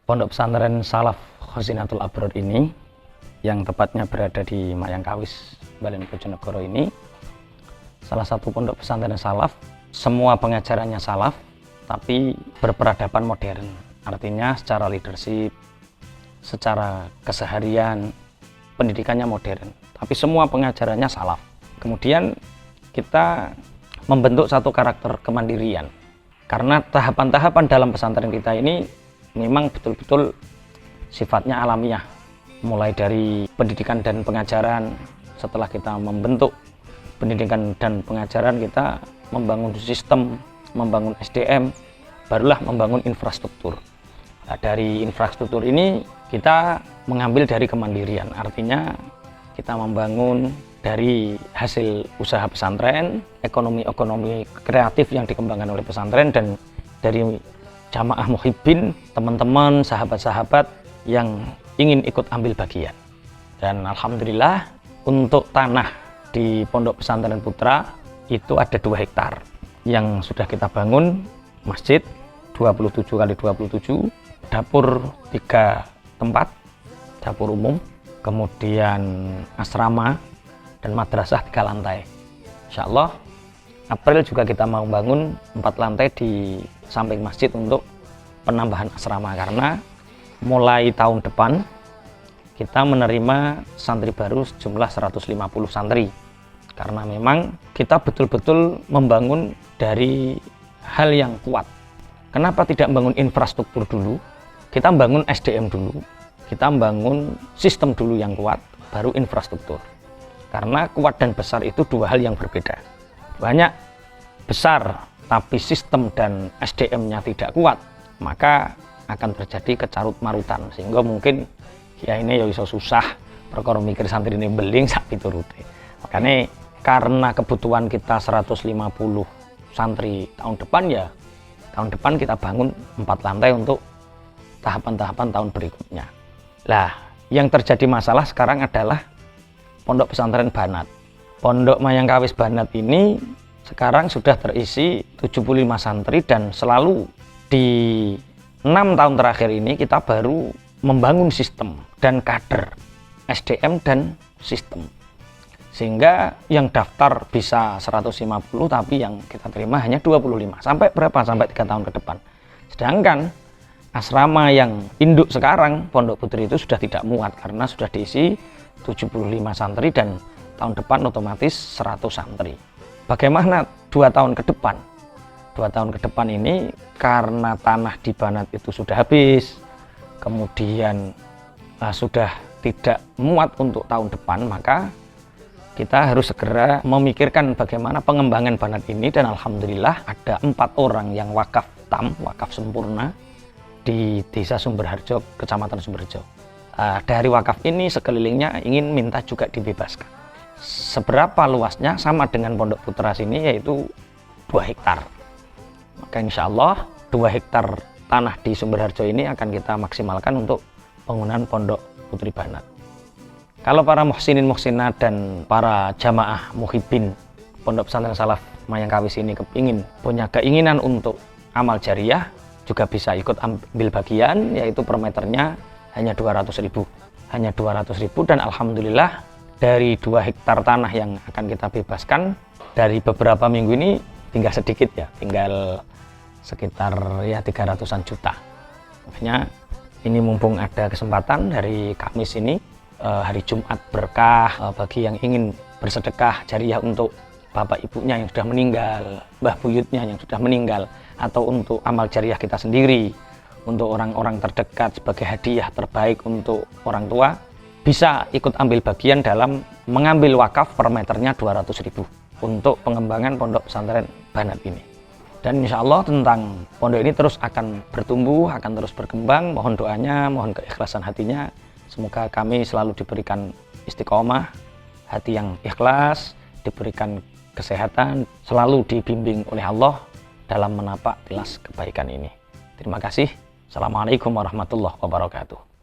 Pondok pesantren Salaf Khazinatul Abror ini, yang tepatnya berada di Mayangkawis, Balen Bojonegoro ini, salah satu pondok pesantren salaf. Semua pengajarannya salaf, tapi berperadaban modern. Artinya secara leadership, secara keseharian, pendidikannya modern. Tapi semua pengajarannya salaf. Kemudian kita membentuk satu karakter kemandirian. Karena tahapan-tahapan dalam pesantren kita ini memang betul-betul sifatnya alamiah. Mulai dari pendidikan dan pengajaran, setelah kita membentuk pendidikan dan pengajaran, kita membangun sistem, membangun SDM, barulah membangun infrastruktur. Nah, dari infrastruktur ini kita mengambil dari kemandirian, artinya kita membangun dari hasil usaha pesantren, ekonomi kreatif yang dikembangkan oleh pesantren, dan dari jamaah muhibbin, teman-teman, sahabat-sahabat yang ingin ikut ambil bagian. Dan alhamdulillah untuk tanah di Pondok Pesantren Putra itu ada 2 hektar yang sudah kita bangun masjid 27 kali 27, dapur 3 tempat, dapur umum, kemudian asrama dan madrasah 3 lantai. Insya Allah April juga kita mau bangun 4 lantai di samping masjid untuk penambahan asrama, karena mulai tahun depan kita menerima santri baru sejumlah 150 santri, karena memang kita betul-betul membangun dari hal yang kuat. Kenapa tidak membangun infrastruktur dulu? Kita membangun SDM dulu, kita membangun sistem dulu yang kuat, baru infrastruktur. Karena kuat dan besar itu 2 hal yang berbeda. Banyak besar tapi sistem dan SDM-nya tidak kuat, maka akan terjadi kecarut marutan, sehingga mungkin ya ini ya iso susah perkara mikir santri ini beling sak piturute. Makanya karena kebutuhan kita 150 santri tahun depan, ya tahun depan kita bangun 4 lantai untuk tahapan-tahapan tahun berikutnya. Lah, yang terjadi masalah sekarang adalah Pondok Pesantren Banat. Pondok Mayangkawis Banat ini sekarang sudah terisi 75 santri, dan selalu di 6 tahun terakhir ini kita baru membangun sistem dan kader SDM dan sistem, sehingga yang daftar bisa 150 tapi yang kita terima hanya 25. Sampai berapa? Sampai 3 tahun ke depan. Sedangkan asrama yang induk sekarang Pondok Putri itu sudah tidak muat karena sudah diisi 75 santri, dan tahun depan otomatis 100 santri. Bagaimana 2 tahun ke depan? 2 tahun ke depan ini karena tanah di Banat itu sudah habis, kemudian sudah tidak muat untuk tahun depan, maka kita harus segera memikirkan bagaimana pengembangan Banat ini. Dan alhamdulillah ada 4 orang yang wakaf tam, wakaf sempurna di Desa Sumberharjo, Kecamatan Sumberharjo. Dari wakaf ini sekelilingnya ingin minta juga dibebaskan. Seberapa luasnya sama dengan Pondok Putra sini, yaitu 2 hektar. Maka insya Allah 2 hektar tanah di Sumberharjo ini akan kita maksimalkan untuk penggunaan Pondok Putri Banat. Kalau para muhsinin muhsinat dan para jamaah muhibbin Pondok Pesantren Salaf Mayangkawis ini punya keinginan untuk amal jariah, juga bisa ikut ambil bagian, yaitu per meternya hanya 200.000. Hanya 200.000, dan alhamdulillah dari 2 hektar tanah yang akan kita bebaskan, dari beberapa minggu ini tinggal sedikit ya, tinggal sekitar ya 300-an juta. Makanya ini mumpung ada kesempatan dari Kamis ini, hari Jumat berkah, bagi yang ingin bersedekah jariah untuk bapak ibunya yang sudah meninggal, mbah buyutnya yang sudah meninggal, atau untuk amal jariah kita sendiri, untuk orang-orang terdekat sebagai hadiah terbaik untuk orang tua, bisa ikut ambil bagian dalam mengambil wakaf per meternya 200.000 untuk pengembangan Pondok Pesantren Banat ini. Dan insya Allah tentang pondok ini terus akan bertumbuh, akan terus berkembang. Mohon doanya, mohon keikhlasan hatinya. Semoga kami selalu diberikan istiqomah, hati yang ikhlas, diberikan kesehatan, selalu dibimbing oleh Allah dalam menapak tilas kebaikan ini. Terima kasih. Assalamualaikum warahmatullahi wabarakatuh.